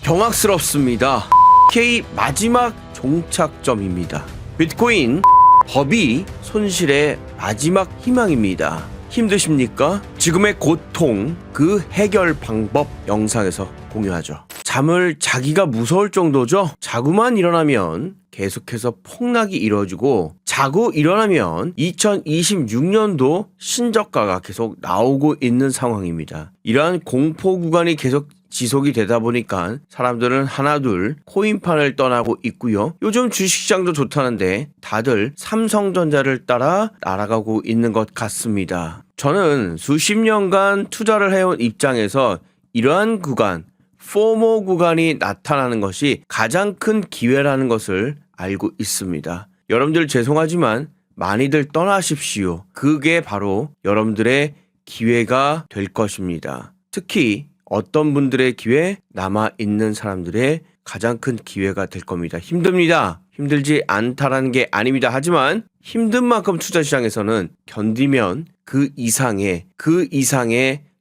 경악스럽습니다. K 마지막 종착점입니다. 비트코인 법이 손실의 마지막 희망입니다. 힘드십니까? 지금의 고통, 그 해결 방법 영상에서 공유하죠. 잠을 자기가 무서울 정도죠? 자고만 일어나면 계속해서 폭락이 이루어지고, 자고 일어나면 2026년도 신저가가 계속 나오고 있는 상황입니다. 이러한 공포 구간이 계속 지속이 되다 보니까 사람들은 하나둘 코인판을 떠나고 있고요. 요즘 주식시장도 좋다는데 다들 삼성전자를 따라 날아가고 있는 것 같습니다. 저는 수십 년간 투자를 해온 입장에서 이러한 구간, 포모 구간이 나타나는 것이 가장 큰 기회라는 것을 알고 있습니다. 여러분들 죄송하지만 많이들 떠나십시오. 그게 바로 여러분들의 기회가 될 것입니다. 특히 어떤 분들의 기회? 남아있는 사람들의 가장 큰 기회가 될 겁니다. 힘듭니다. 힘들지 않다라는 게 아닙니다. 하지만 힘든 만큼 투자시장에서는 견디면 그 이상의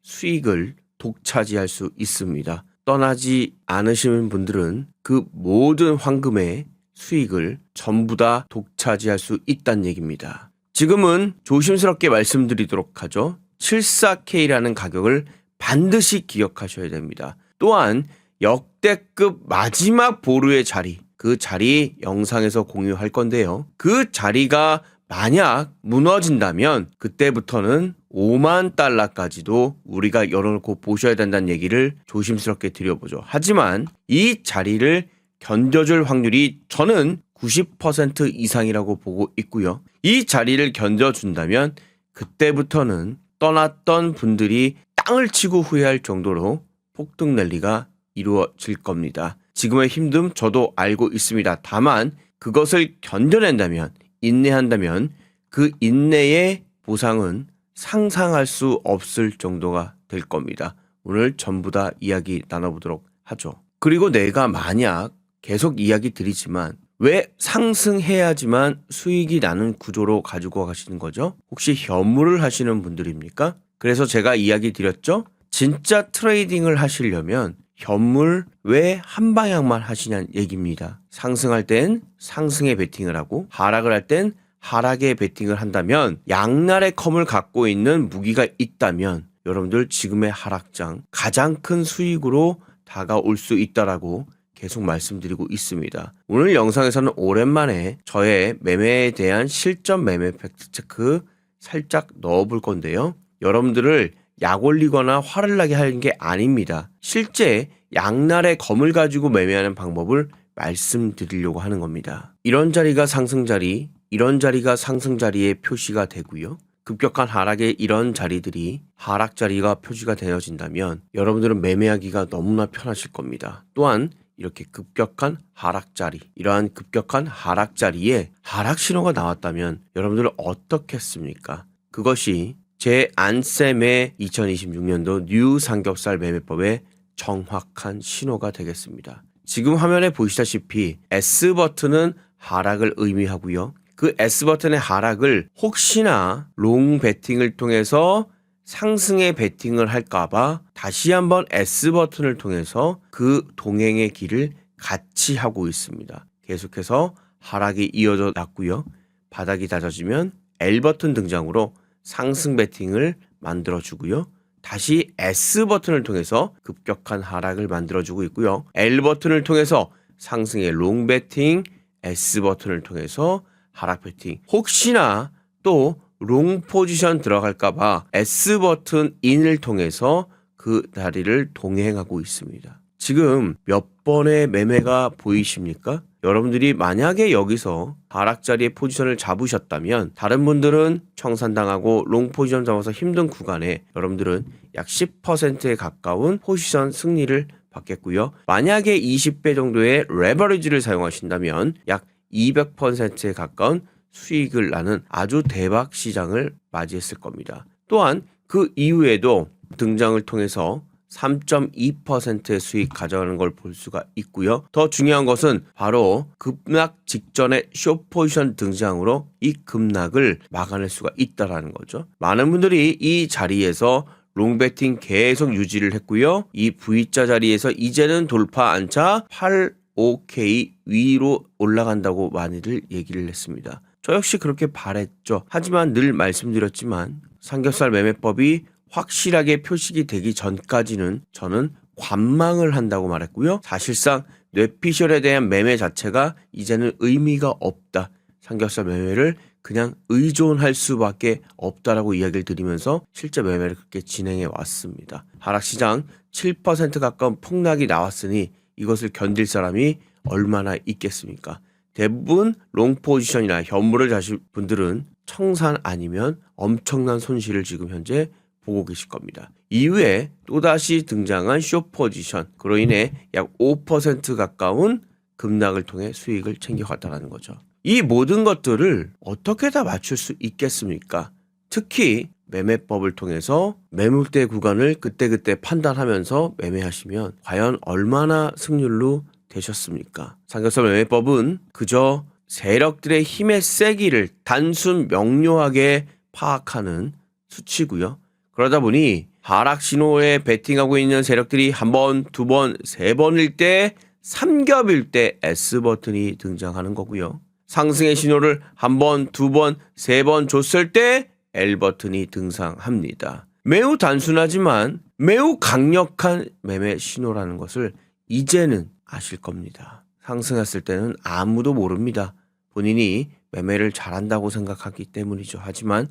수익을 독차지할 수 있습니다. 떠나지 않으시는 분들은 그 모든 황금의 수익을 전부 다 독차지할 수 있다는 얘기입니다. 지금은 조심스럽게 말씀드리도록 하죠. 74K라는 가격을 반드시 기억하셔야 됩니다. 또한 역대급 마지막 보루의 자리, 그 자리 영상에서 공유할 건데요. 그 자리가 만약 무너진다면 그때부터는 5만 달러까지도 우리가 열어놓고 보셔야 된다는 얘기를 조심스럽게 드려보죠. 하지만 이 자리를 견뎌줄 확률이 저는 90% 이상이라고 보고 있고요. 이 자리를 견뎌준다면 그때부터는 떠났던 분들이 땅을 치고 후회할 정도로 폭등 랠리가 이루어질 겁니다. 지금의 힘듦 저도 알고 있습니다. 다만 그것을 견뎌낸다면, 인내한다면 그 인내의 보상은 상상할 수 없을 정도가 될 겁니다. 오늘 전부 다 이야기 나눠보도록 하죠. 그리고 내가 만약 계속 이야기 드리지만 왜 상승해야지만 수익이 나는 구조로 가지고 가시는 거죠? 혹시 현물을 하시는 분들입니까? 그래서 제가 이야기 드렸죠? 진짜 트레이딩을 하시려면 현물 왜 한 방향만 하시냐는 얘기입니다. 상승할 땐 상승에 베팅을 하고 하락을 할 땐 하락에 베팅을 한다면 양날의 검을 갖고 있는 무기가 있다면 여러분들 지금의 하락장 가장 큰 수익으로 다가올 수 있다라고 계속 말씀드리고 있습니다. 오늘 영상에서는 오랜만에 저의 매매에 대한 실전 매매 팩트체크 살짝 넣어볼 건데요. 여러분들을 약 올리거나 화를 나게 하는 게 아닙니다. 실제 양날의 검을 가지고 매매하는 방법을 말씀드리려고 하는 겁니다. 이런 자리가 상승 자리, 이런 자리가 상승 자리의 표시가 되고요. 급격한 하락의 이런 자리들이 하락 자리가 표시가 되어진다면 여러분들은 매매하기가 너무나 편하실 겁니다. 또한 이렇게 급격한 하락 자리, 이러한 급격한 하락 자리에 하락 신호가 나왔다면 여러분들은 어떻겠습니까? 그것이 제 안쌤의 2026년도 뉴 삼겹살 매매법의 정확한 신호가 되겠습니다. 지금 화면에 보시다시피 S버튼은 하락을 의미하고요. 그 S버튼의 하락을 혹시나 롱 베팅을 통해서 상승에 베팅을 할까봐 다시 한번 S버튼을 통해서 그 동행의 길을 같이 하고 있습니다. 계속해서 하락이 이어져 났고요. 바닥이 다져지면 L버튼 등장으로 상승 베팅을 만들어주고요. 다시 S버튼을 통해서 급격한 하락을 만들어주고 있고요. L버튼을 통해서 상승의 롱 베팅, S버튼을 통해서 하락 베팅. 혹시나 또 롱 포지션 들어갈까봐 S버튼 인을 통해서 그 다리를 동행하고 있습니다. 지금 몇 번의 매매가 보이십니까? 여러분들이 만약에 여기서 하락 자리에 포지션을 잡으셨다면 다른 분들은 청산당하고 롱 포지션 잡아서 힘든 구간에 여러분들은 약 10%에 가까운 포지션 승리를 받겠고요. 만약에 20배 정도의 레버리지를 사용하신다면 약 200%에 가까운 수익을 나는 아주 대박 시장을 맞이했을 겁니다. 또한 그 이후에도 등장을 통해서 3.2%의 수익 가져가는 걸 볼 수가 있고요. 더 중요한 것은 바로 급락 직전에 숏 포지션 등장으로 이 급락을 막아낼 수가 있다라는 거죠. 많은 분들이 이 자리에서 롱배팅 계속 유지를 했고요. 이 V자 자리에서 이제는 돌파 안차 85K 위로 올라간다고 많이들 얘기를 했습니다. 저 역시 그렇게 바랬죠. 하지만 늘 말씀드렸지만 삼겹살 매매법이 확실하게 표식이 되기 전까지는 저는 관망을 한다고 말했고요. 사실상 뇌피셜에 대한 매매 자체가 이제는 의미가 없다. 삼겹살 매매를 그냥 의존할 수밖에 없다라고 이야기를 드리면서 실제 매매를 그렇게 진행해 왔습니다. 하락시장 7% 가까운 폭락이 나왔으니 이것을 견딜 사람이 얼마나 있겠습니까? 대부분 롱포지션이나 현물을 자실 분들은 청산 아니면 엄청난 손실을 지금 현재 보고 계실 겁니다. 이후에 또다시 등장한 숏포지션, 그로 인해 약 5% 가까운 급락을 통해 수익을 챙겨갔다는 거죠. 이 모든 것들을 어떻게 다 맞출 수 있겠습니까? 특히 매매법을 통해서 매물대 구간을 그때그때 판단하면서 매매하시면 과연 얼마나 승률로 되셨습니까? 삼겹살 매매법은 그저 세력들의 힘의 세기를 단순 명료하게 파악하는 수치고요. 그러다 보니 하락 신호에 베팅하고 있는 세력들이 한 번, 두 번, 세 번일 때, 삼겹일 때 S버튼이 등장하는 거고요. 상승의 신호를 한 번, 두 번, 세 번 줬을 때 L버튼이 등장합니다. 매우 단순하지만 매우 강력한 매매 신호라는 것을 이제는 아실 겁니다. 상승했을 때는 아무도 모릅니다. 본인이 매매를 잘한다고 생각하기 때문이죠. 하지만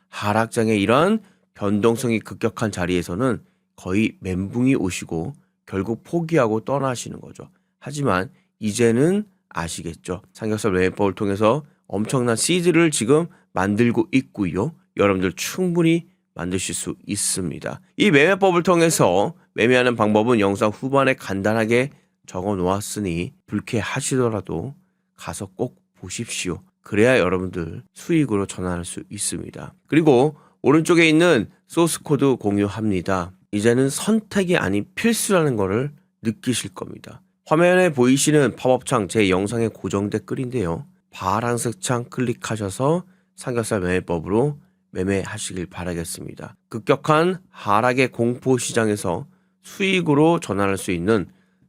하락장의 이런 변동성이 급격한 자리에서는 거의 멘붕이 오시고 결국 포기하고 떠나시는 거죠. 하지만 이제는 아시겠죠. 삼겹살 매매법을 통해서 엄청난 시드를 지금 만들고 있고요. 여러분들 충분히 만드실 수 있습니다. 이 매매법을 통해서 매매하는 방법은 영상 후반에 간단하게 적어 놓았으니 불쾌하시더라도 가서 꼭 보십시오. 그래야 여러분들 수익으로 전환할 수 있습니다. 그리고 오른쪽에 있는 소스 코드 공유합니다. 이제는 선택이 아닌 필수라는 것을 느끼실 겁니다. 화면에 보이시는 팝업창 제 영상의 고정 댓글인데요. 파란색 창 클릭하셔서 삼겹살 매매법으로 매매하시길 바라겠습니다. 급격한 하락의 공포 시장에서 수익으로 전환할 수 있는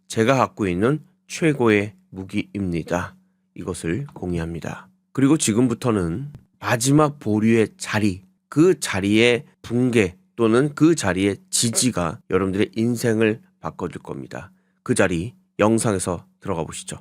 제가 갖고 있는 최고의 무기입니다. 이것을 공유합니다. 그리고 지금부터는 마지막 보류의 자리, 그 자리의 붕괴 또는 그 자리의 지지가 여러분들의 인생을 바꿔줄 겁니다. 그 자리 영상에서 들어가 보시죠.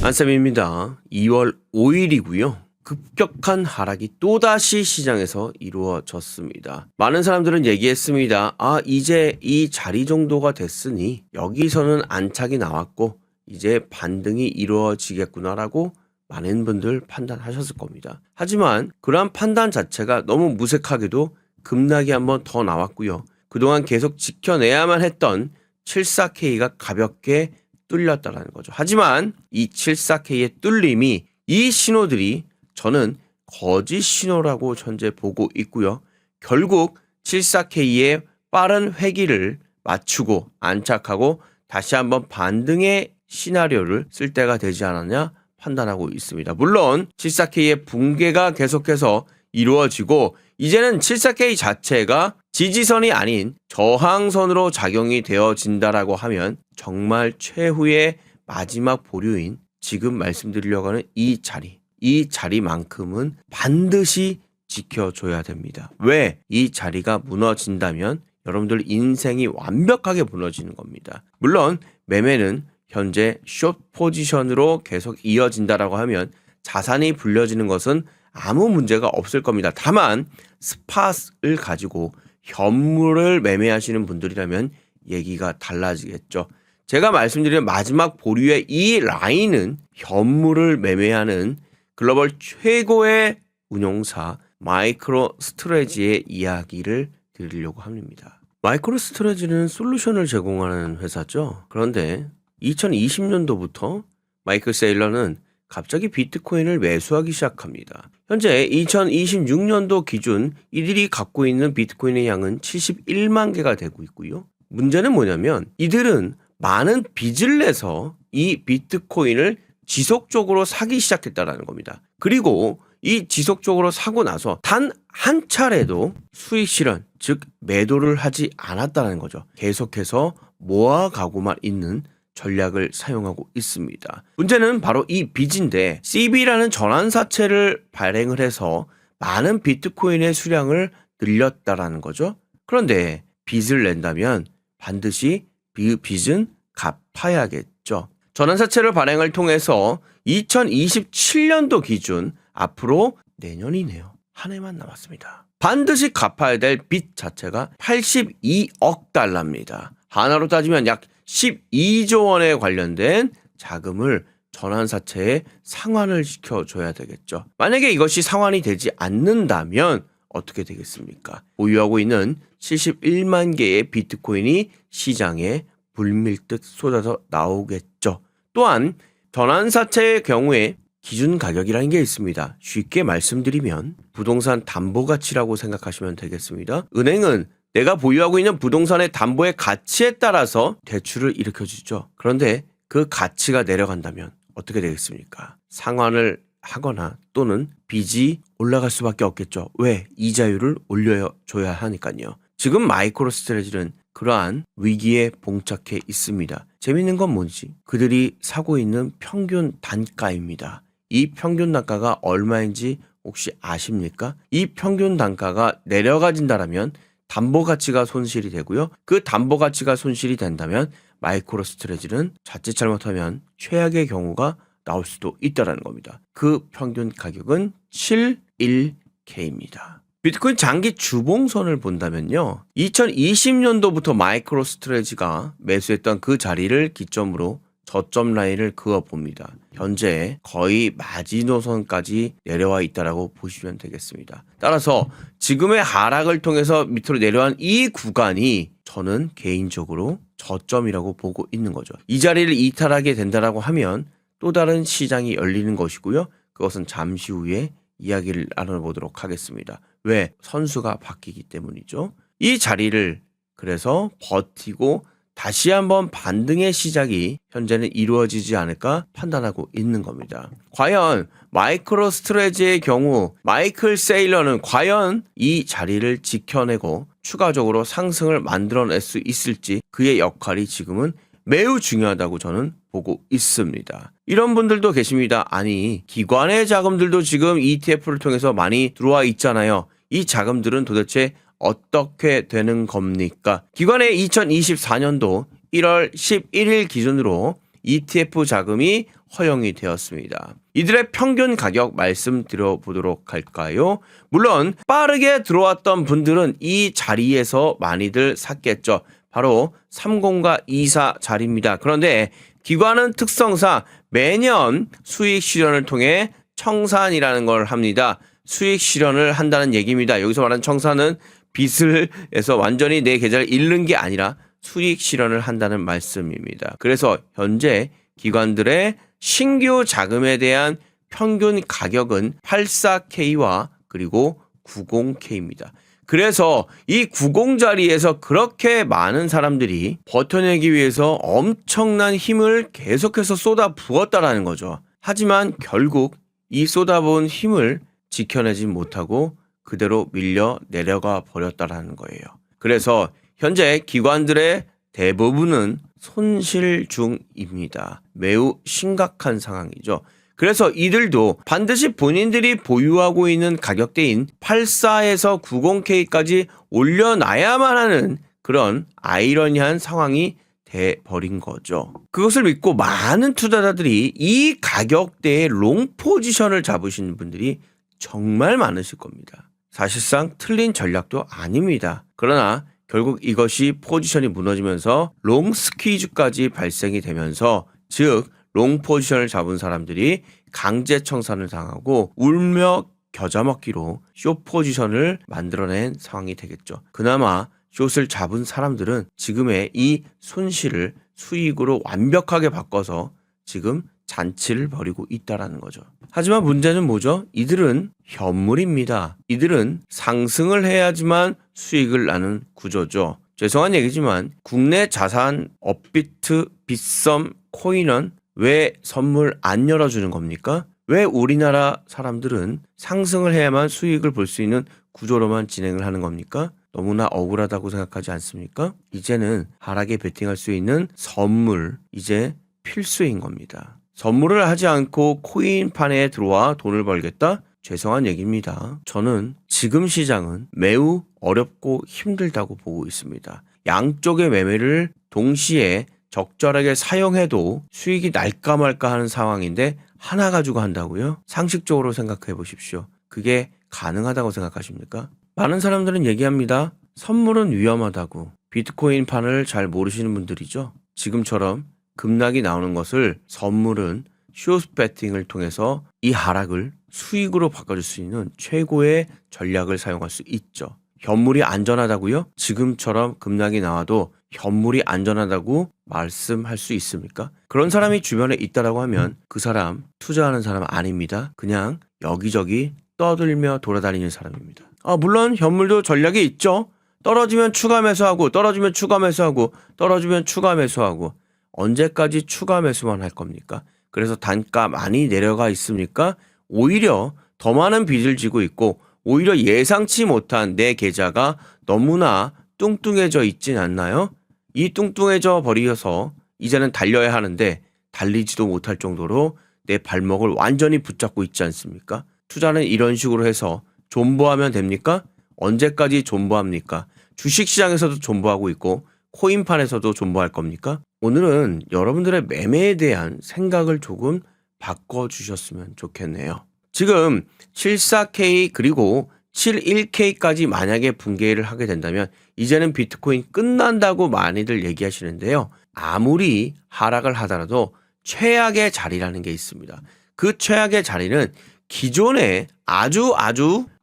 안쌤입니다. 2월 5일이고요. 급격한 하락이 또다시 시장에서 이루어졌습니다. 많은 사람들은 얘기했습니다. 이제 이 자리 정도가 됐으니 여기서는 안착이 나왔고 이제 반등이 이루어지겠구나라고 많은 분들 판단하셨을 겁니다. 하지만 그러한 판단 자체가 너무 무색하게도 급락이 한번 더 나왔고요. 그동안 계속 지켜내야만 했던 74K가 가볍게 뚫렸다는 거죠. 하지만 이 74K의 뚫림이 이 신호들이 저는 거짓 신호라고 현재 보고 있고요. 결국 74K의 빠른 회귀를 맞추고 안착하고 다시 한번 반등의 시나리오를 쓸 때가 되지 않았냐 판단하고 있습니다. 물론 74K의 붕괴가 계속해서 이루어지고 이제는 74K 자체가 지지선이 아닌 저항선으로 작용이 되어진다라고 하면 정말 최후의 마지막 보류인 지금 말씀드리려고 하는 이 자리만큼은 반드시 지켜줘야 됩니다. 왜? 이 자리가 무너진다면 여러분들 인생이 완벽하게 무너지는 겁니다. 물론 매매는 현재 숏 포지션으로 계속 이어진다라고 하면 자산이 불려지는 것은 아무 문제가 없을 겁니다. 다만 스팟을 가지고 현물을 매매하시는 분들이라면 얘기가 달라지겠죠. 제가 말씀드린 마지막 보류의 이 라인은 현물을 매매하는 글로벌 최고의 운용사 마이크로 스트레지의 이야기를 드리려고 합니다. 마이크로 스트레지는 솔루션을 제공하는 회사죠. 그런데 2020년도부터 마이클 세일러는 갑자기 비트코인을 매수하기 시작합니다. 현재 2026년도 기준 이들이 갖고 있는 비트코인의 양은 71만 개가 되고 있고요. 문제는 뭐냐면 이들은 많은 빚을 내서 이 비트코인을 지속적으로 사기 시작했다는 겁니다. 그리고 이 지속적으로 사고 나서 단 한 차례도 수익 실현, 즉 매도를 하지 않았다는 거죠. 계속해서 모아가고만 있는 전략을 사용하고 있습니다. 문제는 바로 이 빚인데 CB라는 전환사채를 발행을 해서 많은 비트코인의 수량을 늘렸다라는 거죠. 그런데 빚을 낸다면 반드시 그 빚은 갚아야겠죠. 전환사채를 발행을 통해서 2027년도 기준 앞으로 내년이네요. 한 해만 남았습니다. 반드시 갚아야 될 빚 자체가 82억 달러입니다. 하나로 따지면 약 12조 원에 관련된 자금을 전환사채에 상환을 시켜줘야 되겠죠. 만약에 이것이 상환이 되지 않는다면 어떻게 되겠습니까? 보유하고 있는 71만 개의 비트코인이 시장에 물밀듯 쏟아져 나오겠죠. 또한 전환사채의 경우에 기준 가격이라는 게 있습니다. 쉽게 말씀드리면 부동산 담보가치라고 생각하시면 되겠습니다. 은행은 내가 보유하고 있는 부동산의 담보의 가치에 따라서 대출을 일으켜주죠. 그런데 그 가치가 내려간다면 어떻게 되겠습니까? 상환을 하거나 또는 빚이 올라갈 수밖에 없겠죠. 왜? 이자율을 올려줘야 하니까요. 지금 마이크로스트레지는 그러한 위기에 봉착해 있습니다. 재밌는 건 뭔지 그들이 사고 있는 평균 단가입니다. 이 평균 단가가 얼마인지 혹시 아십니까? 이 평균 단가가 내려가진다면 담보 가치가 손실이 되고요. 그 담보 가치가 손실이 된다면 마이크로스트레지는 자칫 잘못하면 최악의 경우가 나올 수도 있다는 겁니다. 그 평균 가격은 71K입니다. 비트코인 장기 주봉선을 본다면요. 2020년도부터 마이크로스트레지가 매수했던 그 자리를 기점으로 저점 라인을 그어봅니다. 현재 거의 마지노선까지 내려와 있다라고 보시면 되겠습니다. 따라서 지금의 하락을 통해서 밑으로 내려간 이 구간이 저는 개인적으로 저점이라고 보고 있는 거죠. 이 자리를 이탈하게 된다라고 하면 또 다른 시장이 열리는 것이고요. 그것은 잠시 후에 이야기를 나눠보도록 하겠습니다. 왜? 선수가 바뀌기 때문이죠. 이 자리를 그래서 버티고 다시 한번 반등의 시작이 현재는 이루어지지 않을까 판단하고 있는 겁니다. 과연 마이크로스트레지의 경우 마이클 세일러는 과연 이 자리를 지켜내고 추가적으로 상승을 만들어낼 수 있을지 그의 역할이 지금은 매우 중요하다고 저는 보고 있습니다. 이런 분들도 계십니다. 아니, 기관의 자금들도 지금 ETF를 통해서 많이 들어와 있잖아요. 이 자금들은 도대체 어떻게 되는 겁니까? 기관의 2024년도 1월 11일 기준으로 ETF 자금이 허용이 되었습니다. 이들의 평균 가격 말씀드려보도록 할까요? 물론 빠르게 들어왔던 분들은 이 자리에서 많이들 샀겠죠. 바로 30과 24 자리입니다. 그런데 기관은 특성상 매년 수익 실현을 통해 청산이라는 걸 합니다. 수익 실현을 한다는 얘기입니다. 여기서 말하는 청산은 빚을 해서 완전히 내 계좌를 잃는 게 아니라 수익 실현을 한다는 말씀입니다. 그래서 현재 기관들의 신규 자금에 대한 평균 가격은 84K와 그리고 90K입니다. 그래서 이 90 자리에서 그렇게 많은 사람들이 버텨내기 위해서 엄청난 힘을 계속해서 쏟아 부었다라는 거죠. 하지만 결국 이 쏟아부은 힘을 지켜내지 못하고 그대로 밀려 내려가 버렸다라는 거예요. 그래서 현재 기관들의 대부분은 손실 중입니다. 매우 심각한 상황이죠. 그래서 이들도 반드시 본인들이 보유하고 있는 가격대인 84에서 90K까지 올려놔야만 하는 그런 아이러니한 상황이 돼버린 거죠. 그것을 믿고 많은 투자자들이 이 가격대에 롱 포지션을 잡으시는 분들이 정말 많으실 겁니다. 사실상 틀린 전략도 아닙니다. 그러나 결국 이것이 포지션이 무너지면서 롱 스퀴즈까지 발생이 되면서 즉 롱 포지션을 잡은 사람들이 강제 청산을 당하고 울며 겨자 먹기로 숏 포지션을 만들어낸 상황이 되겠죠. 그나마 숏을 잡은 사람들은 지금의 이 손실을 수익으로 완벽하게 바꿔서 지금 잔치를 벌이고 있다라는 거죠. 하지만 문제는 뭐죠? 이들은 현물입니다. 이들은 상승을 해야지만 수익을 나는 구조죠. 죄송한 얘기지만 국내 자산 업비트, 빗썸, 코인은 왜 선물 안 열어주는 겁니까? 왜 우리나라 사람들은 상승을 해야만 수익을 볼 수 있는 구조로만 진행을 하는 겁니까? 너무나 억울하다고 생각하지 않습니까? 이제는 하락에 베팅할 수 있는 선물, 이제 필수인 겁니다. 선물을 하지 않고 코인판에 들어와 돈을 벌겠다? 죄송한 얘기입니다. 저는 지금 시장은 매우 어렵고 힘들다고 보고 있습니다. 양쪽의 매매를 동시에 적절하게 사용해도 수익이 날까 말까 하는 상황인데 하나 가지고 한다고요? 상식적으로 생각해 보십시오. 그게 가능하다고 생각하십니까? 많은 사람들은 얘기합니다. 선물은 위험하다고. 비트코인판을 잘 모르시는 분들이죠. 지금처럼 급락이 나오는 것을 선물은 숏 배팅을 통해서 이 하락을 수익으로 바꿔줄 수 있는 최고의 전략을 사용할 수 있죠. 현물이 안전하다고요? 지금처럼 급락이 나와도 현물이 안전하다고 말씀할 수 있습니까? 그런 사람이 주변에 있다라고 하면 그 사람 투자하는 사람 아닙니다. 그냥 여기저기 떠들며 돌아다니는 사람입니다. 물론 현물도 전략이 있죠. 떨어지면 추가 매수하고 떨어지면 추가 매수하고 떨어지면 추가 매수하고 언제까지 추가 매수만 할 겁니까? 그래서 단가 많이 내려가 있습니까? 오히려 더 많은 빚을 지고 있고 오히려 예상치 못한 내 계좌가 너무나 뚱뚱해져 있진 않나요? 이 뚱뚱해져 버려서 이제는 달려야 하는데 달리지도 못할 정도로 내 발목을 완전히 붙잡고 있지 않습니까? 투자는 이런 식으로 해서 존버하면 됩니까? 언제까지 존버합니까? 주식시장에서도 존버하고 있고 코인판에서도 존버할 겁니까? 오늘은 여러분들의 매매에 대한 생각을 조금 바꿔주셨으면 좋겠네요. 지금 74K 그리고 71K까지 만약에 붕괴를 하게 된다면 이제는 비트코인 끝난다고 많이들 얘기하시는데요. 아무리 하락을 하더라도 최악의 자리라는 게 있습니다. 그 최악의 자리는 기존에 아주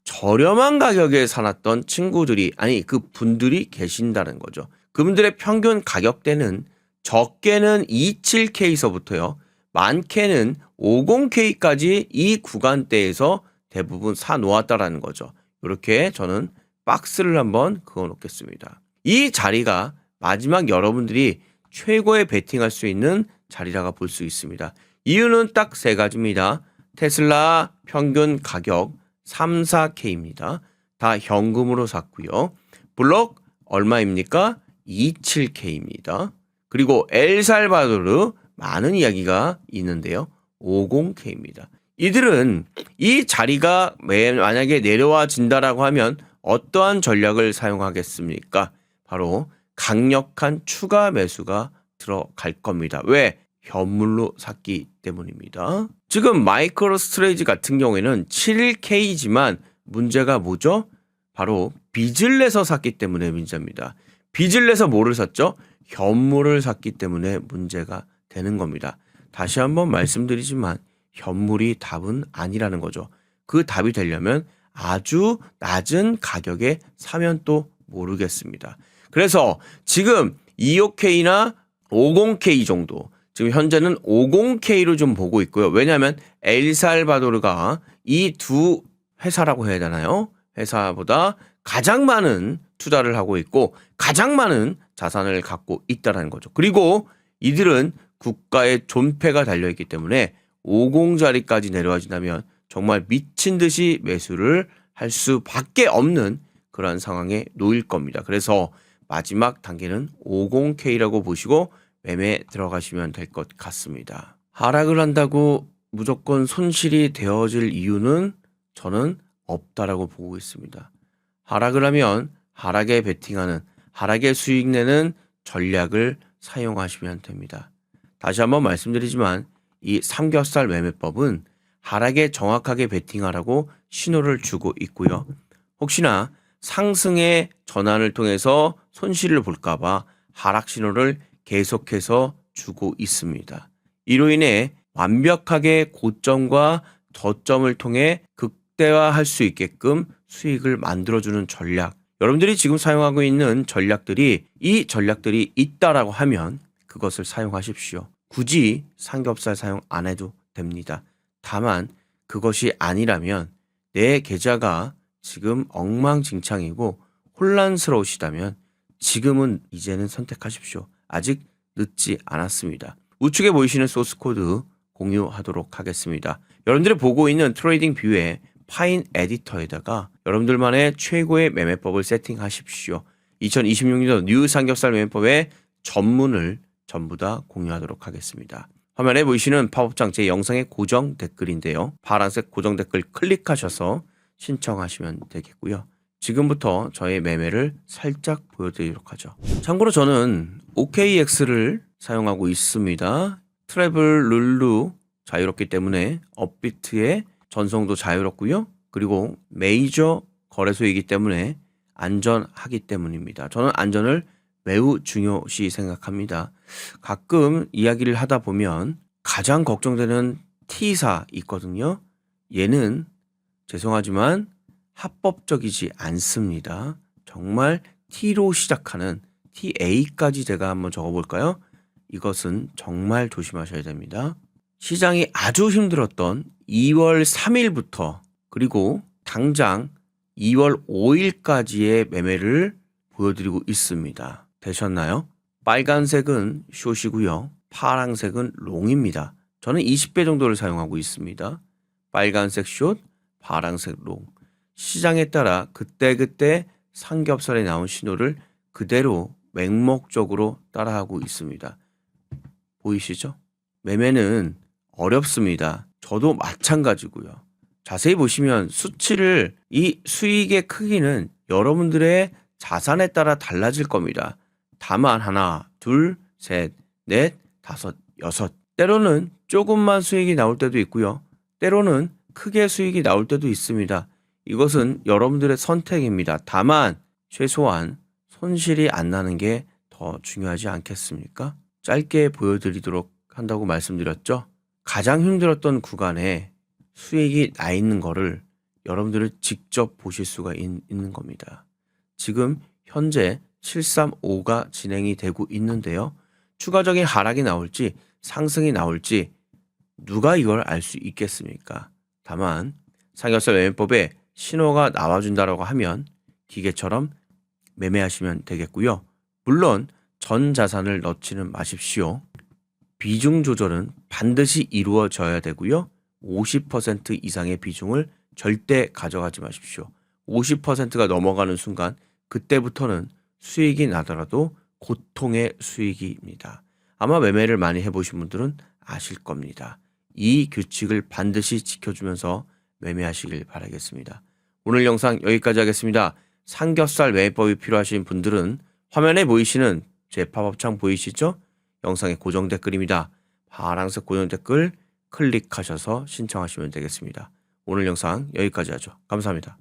저렴한 가격에 사놨던 친구들이 그 분들이 계신다는 거죠. 그분들의 평균 가격대는 적게는 27K서부터요. 많게는 50K까지 이 구간대에서 대부분 사 놓았다라는 거죠. 이렇게 저는 박스를 한번 그어 놓겠습니다. 이 자리가 마지막 여러분들이 최고의 베팅할 수 있는 자리라고 볼 수 있습니다. 이유는 딱 세 가지입니다. 테슬라 평균 가격 3, 4K입니다. 다 현금으로 샀고요. 블록 얼마입니까? 27K입니다. 그리고 엘살바도르 많은 이야기가 있는데요. 50K입니다. 이들은 이 자리가 만약에 내려와진다라고 하면 어떠한 전략을 사용하겠습니까? 바로 강력한 추가 매수가 들어갈 겁니다. 왜? 현물로 샀기 때문입니다. 지금 마이크로 스트레이지 같은 경우에는 71K지만 문제가 뭐죠? 바로 빚을 내서 샀기 때문에 문제입니다. 빚을 내서 뭐를 샀죠? 현물을 샀기 때문에 문제가 되는 겁니다. 다시 한번 말씀드리지만 현물이 답은 아니라는 거죠. 그 답이 되려면 아주 낮은 가격에 사면 또 모르겠습니다. 그래서 지금 25K나 50K 정도, 지금 현재는 50K로 좀 보고 있고요. 왜냐하면 엘살바도르가 이 두 회사라고 해야 되나요? 회사보다 가장 많은 투자를 하고 있고 가장 많은 자산을 갖고 있다는 거죠. 그리고 이들은 국가의 존폐가 달려있기 때문에 50자리까지 내려와진다면 정말 미친 듯이 매수를 할 수밖에 없는 그런 상황에 놓일 겁니다. 그래서 마지막 단계는 50K라고 보시고 매매 들어가시면 될 것 같습니다. 하락을 한다고 무조건 손실이 되어질 이유는 저는 없다라고 보고 있습니다. 하락을 하면 하락에 베팅하는, 하락에 수익 내는 전략을 사용하시면 됩니다. 다시 한번 말씀드리지만 이 삼겹살 매매법은 하락에 정확하게 베팅하라고 신호를 주고 있고요. 혹시나 상승의 전환을 통해서 손실을 볼까봐 하락 신호를 계속해서 주고 있습니다. 이로 인해 완벽하게 고점과 저점을 통해 극대화할 수 있게끔 수익을 만들어주는 전략, 여러분들이 지금 사용하고 있는 이 전략들이 있다라고 하면 그것을 사용하십시오. 굳이 삼겹살 사용 안 해도 됩니다. 다만 그것이 아니라면 내 계좌가 지금 엉망진창이고 혼란스러우시다면 지금은 이제는 선택하십시오. 아직 늦지 않았습니다. 우측에 보이시는 소스코드 공유하도록 하겠습니다. 여러분들이 보고 있는 트레이딩 뷰의 파인 에디터에다가 여러분들만의 최고의 매매법을 세팅하십시오. 2026년도 뉴 삼겹살 매매법의 전문을 전부 다 공유하도록 하겠습니다. 화면에 보이시는 팝업창 제 영상의 고정 댓글인데요. 파란색 고정 댓글 클릭하셔서 신청하시면 되겠고요. 지금부터 저의 매매를 살짝 보여드리도록 하죠. 참고로 저는 OKX를 사용하고 있습니다. 트래블 룰루 자유롭기 때문에 업비트의 전송도 자유롭고요. 그리고 메이저 거래소이기 때문에 안전하기 때문입니다. 저는 안전을 매우 중요시 생각합니다. 가끔 이야기를 하다 보면 가장 걱정되는 T사 있거든요. 얘는 죄송하지만 합법적이지 않습니다. 정말 T로 시작하는 TA까지 제가 한번 적어볼까요? 이것은 정말 조심하셔야 됩니다. 시장이 아주 힘들었던 2월 3일부터 그리고 당장 2월 5일까지의 매매를 보여드리고 있습니다. 되셨나요? 빨간색은 숏이고요. 파란색은 롱입니다. 저는 20배 정도를 사용하고 있습니다. 빨간색 숏, 파란색 롱. 시장에 따라 그때그때 삼겹살에 나온 신호를 그대로 맹목적으로 따라하고 있습니다. 보이시죠? 매매는 어렵습니다. 저도 마찬가지고요. 자세히 보시면 수치를 이 수익의 크기는 여러분들의 자산에 따라 달라질 겁니다. 다만 하나, 둘, 셋, 넷, 다섯, 여섯. 때로는 조금만 수익이 나올 때도 있고요. 때로는 크게 수익이 나올 때도 있습니다. 이것은 여러분들의 선택입니다. 다만 최소한 손실이 안 나는 게 더 중요하지 않겠습니까? 짧게 보여드리도록 한다고 말씀드렸죠. 가장 힘들었던 구간에 수익이 나 있는 거를 여러분들을 직접 보실 수가 있는 겁니다. 지금 현재 735가 진행이 되고 있는데요. 추가적인 하락이 나올지 상승이 나올지 누가 이걸 알 수 있겠습니까? 다만 삼겹살 매매법에 신호가 나와준다라고 하면 기계처럼 매매하시면 되겠고요. 물론 전 자산을 넣지는 마십시오. 비중 조절은 반드시 이루어져야 되고요. 50% 이상의 비중을 절대 가져가지 마십시오. 50%가 넘어가는 순간 그때부터는 수익이 나더라도 고통의 수익입니다. 아마 매매를 많이 해보신 분들은 아실 겁니다. 이 규칙을 반드시 지켜주면서 매매하시길 바라겠습니다. 오늘 영상 여기까지 하겠습니다. 삼겹살 매매법이 필요하신 분들은 화면에 보이시는 제 팝업창 보이시죠? 영상의 고정 댓글입니다. 파란색 고정 댓글 클릭하셔서 신청하시면 되겠습니다. 오늘 영상 여기까지 하죠. 감사합니다.